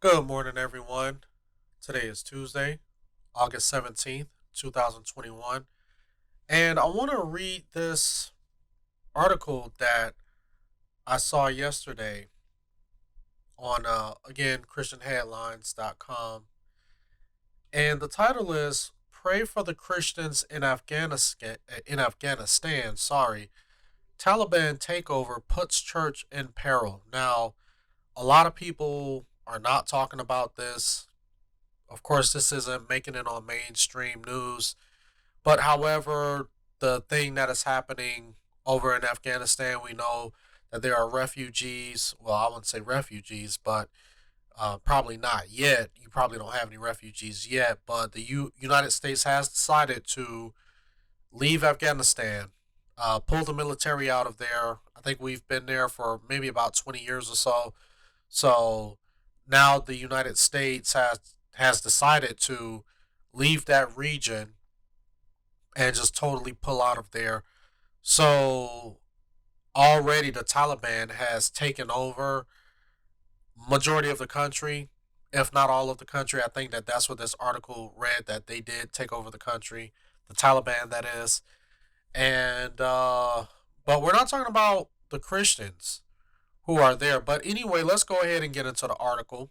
Good morning, everyone. Today is Tuesday, August 17th, 2021. And I want to read this article that I saw yesterday on, again, ChristianHeadlines.com. And the title is Pray for the Christians in Afghanistan. Sorry. Taliban Takeover Puts Church in Peril. Now, a lot of people are not talking about this. Of course, this isn't making it on mainstream news. But however, the thing that is happening over in Afghanistan, we know that there are refugees. Well, I wouldn't say refugees, but probably not yet. You probably don't have any refugees yet. But the United States has decided to leave Afghanistan, pull the military out of there. I think we've been there for maybe about 20 years or so. So now the United States has decided to leave that region and just totally pull out of there. So already the Taliban has taken over majority of the country, if not all of the country. I think that that's what this article read, that they did take over the country, the Taliban that is. And but we're not talking about the Christians who are there. But anyway, let's go ahead and get into the article.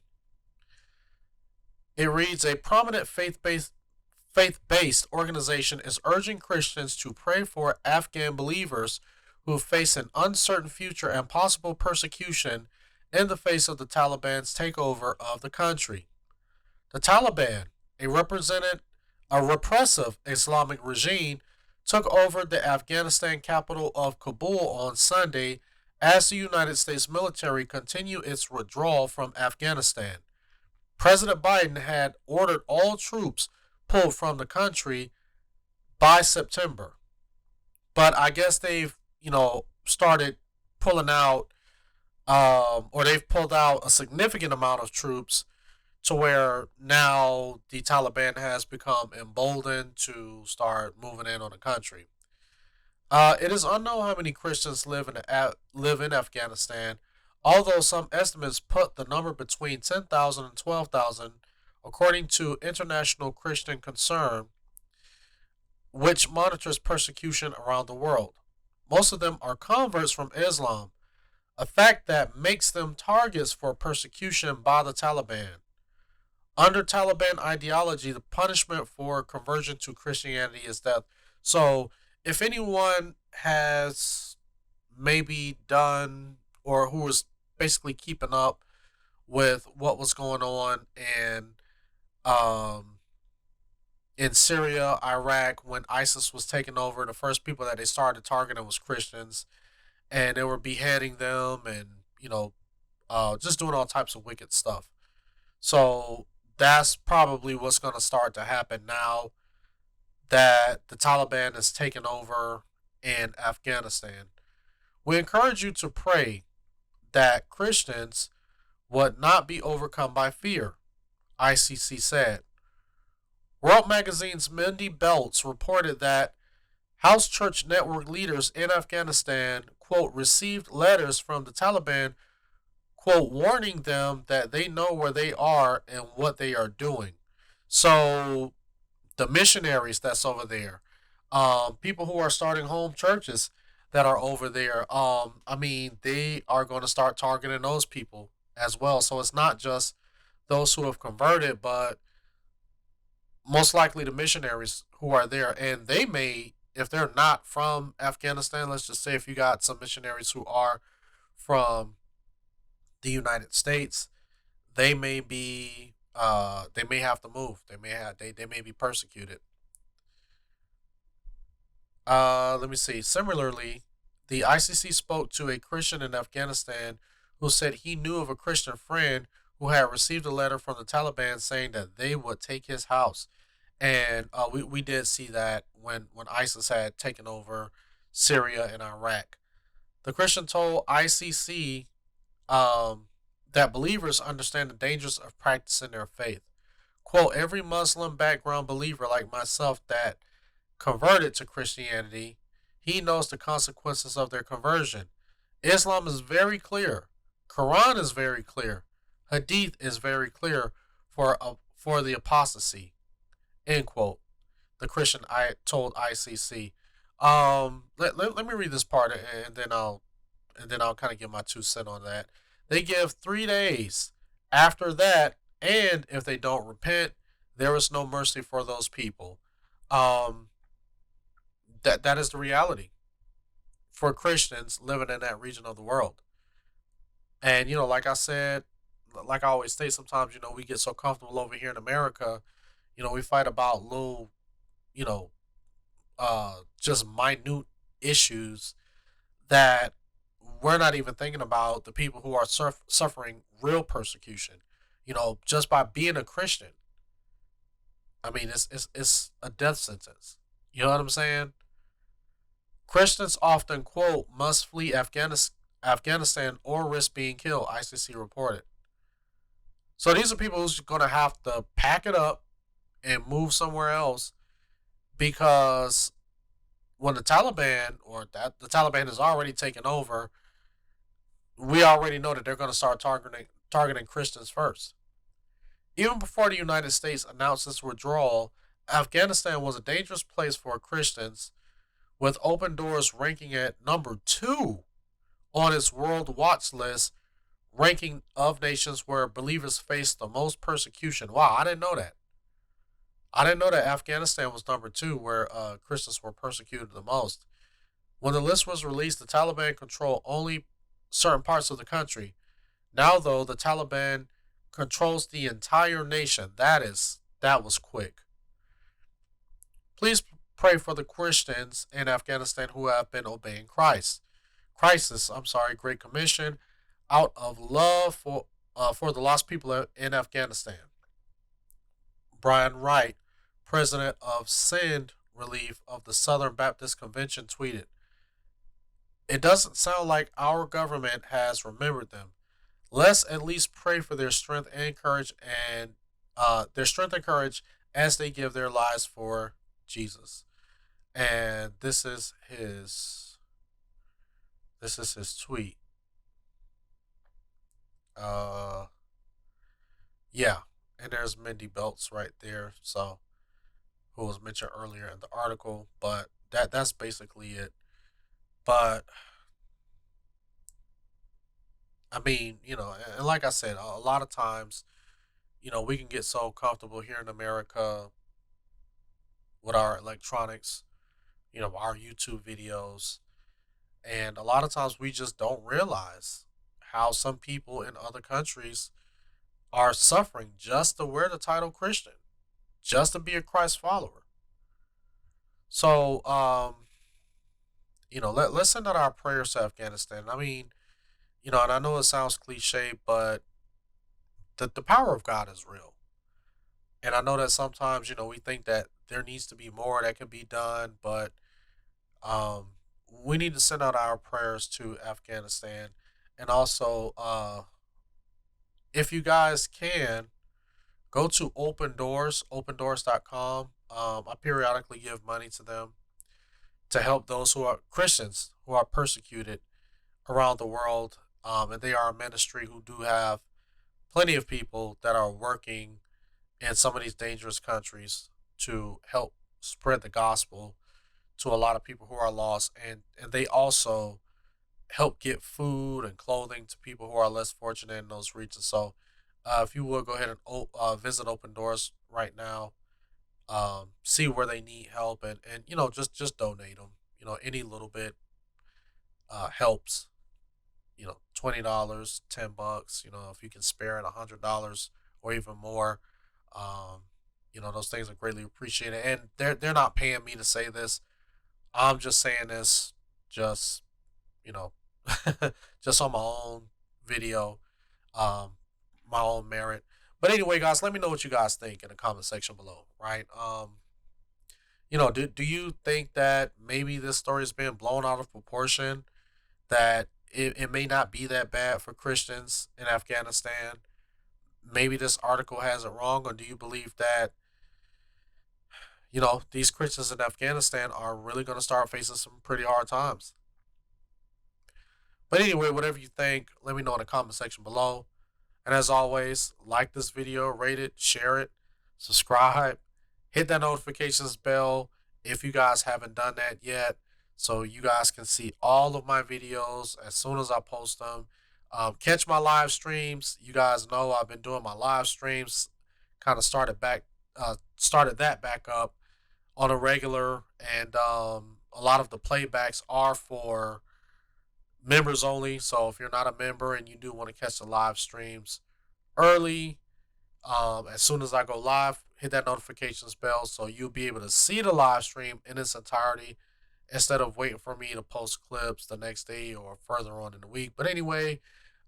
It reads a prominent faith-based organization is urging Christians to pray for Afghan believers who face an uncertain future and possible persecution in the face of the Taliban's takeover of the country. The Taliban, a represented a repressive Islamic regime, took over the Afghanistan capital of Kabul on Sunday as the United States military continued its withdrawal from Afghanistan. President Biden had ordered all troops pulled from the country by September. But I guess they've, started pulling out, or they've pulled out a significant amount of troops to where now the Taliban has become emboldened to start moving in on the country. It is unknown how many Christians live in Afghanistan, although some estimates put the number between 10,000 and 12,000, according to International Christian Concern, which monitors persecution around the world. Most of them are converts from Islam, a fact that makes them targets for persecution by the Taliban. Under Taliban ideology, the punishment for conversion to Christianity is death. So, if anyone has maybe done or who was basically keeping up with what was going on um, in Syria, Iraq, when ISIS was taking over, the first people that they started targeting was Christians, and they were beheading them and just doing all types of wicked stuff. So that's probably what's going to start to happen now that the Taliban is taking over in Afghanistan. We encourage you to pray that Christians would not be overcome by fear, ICC said. World Magazine's Mindy Belts reported that House Church Network leaders in Afghanistan, quote, received letters from the Taliban, quote, warning them that they know where they are and what they are doing. So the missionaries that's over there, people who are starting home churches that are over there, they are going to start targeting those people as well. So it's not just those who have converted, but most likely the missionaries who are there. And they may, if they're not from Afghanistan, let's just say if you got some missionaries who are from the United States, they may be they may have to move. They may be persecuted. Let me see. Similarly, the ICC spoke to a Christian in Afghanistan who said he knew of a Christian friend who had received a letter from the Taliban saying that they would take his house. And we did see that when ISIS had taken over Syria and Iraq. The Christian told ICC um, that believers understand the dangers of practicing their faith. Quote, every Muslim background believer like myself that converted to Christianity, he knows the consequences of their conversion. Islam is very clear. Quran is very clear. Hadith is very clear for the apostasy. End quote. The Christian I told ICC. Let me read this part and then I'll kind of give my 2 cents on that. They give 3 days. After that, and if they don't repent, there is no mercy for those people. Um, that is the reality for Christians living in that region of the world. And like I said, like I always say, sometimes we get so comfortable over here in America. We fight about little, you know, just minute issues that we're not even thinking about the people who are suffering real persecution. Just by being a Christian. I mean, it's a death sentence. You know what I'm saying? Christians often quote must flee Afghanistan or risk being killed. ICC reported. So these are people who's going to have to pack it up and move somewhere else because when the Taliban has already taken over, we already know that they're going to start targeting Christians first. Even before the United States announced its withdrawal, Afghanistan was a dangerous place for Christians, with Open Doors ranking at number 2 on its World Watch list, ranking of nations where believers face the most persecution. Wow, I didn't know that. I didn't know that Afghanistan was number 2 where Christians were persecuted the most. When the list was released, the Taliban controlled only certain parts of the country. Now, though, the Taliban controls the entire nation. That was quick. Please pray for the Christians in Afghanistan who have been obeying Great Commission, out of love for the lost people in Afghanistan. Brian Wright, president of Sindh Relief of the Southern Baptist Convention, tweeted, "It doesn't sound like our government has remembered them. Let's at least pray for their strength and courage as they give their lives for Jesus." And this is his tweet. Uh, yeah, and there's Mindy Belts right there. So who was mentioned earlier in the article, but that's basically it. But I mean, and like I said, a lot of times, we can get so comfortable here in America with our electronics, our YouTube videos, and a lot of times we just don't realize how some people in other countries are suffering just to wear the title Christian, just to be a Christ follower. So, let's send out our prayers to Afghanistan. I mean, and I know it sounds cliche, but the power of God is real. And I know that sometimes, we think that there needs to be more that can be done, but um, we need to send out our prayers to Afghanistan. And also, if you guys can, go to Open Doors, opendoors.com. I periodically give money to them to help those who are Christians who are persecuted around the world. And they are a ministry who do have plenty of people that are working in some of these dangerous countries to help spread the gospel to a lot of people who are lost. And they also help get food and clothing to people who are less fortunate in those regions. So if you would go ahead and visit Open Doors right now, see where they need help, and just donate them. Any little bit helps. $20, $10. If you can spare it, $100 or even more. Um, those things are greatly appreciated, and they're not paying me to say this. I'm just saying this, just you know, just on my own video, um, my own merit. But anyway, guys, let me know what you guys think in the comment section below. Right? Do you think that maybe this story is being blown out of proportion? That it may not be that bad for Christians in Afghanistan? Maybe this article has it wrong, or do you believe that these Christians in Afghanistan are really going to start facing some pretty hard times? But anyway, whatever you think, let me know in the comment section below. And as always, like this video, rate it, share it, subscribe, hit that notifications bell if you guys haven't done that yet, so you guys can see all of my videos as soon as I post them. Catch my live streams. You guys know I've been doing my live streams. Kind of started that back up on a regular, and a lot of the playbacks are for members only. So if you're not a member and you do want to catch the live streams early, as soon as I go live, hit that notifications bell so you'll be able to see the live stream in its entirety instead of waiting for me to post clips the next day or further on in the week. But anyway,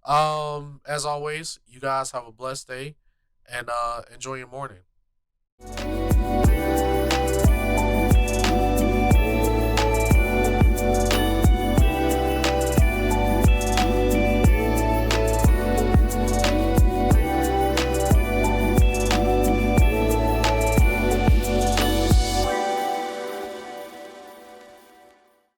as always, you guys have a blessed day and enjoy your morning.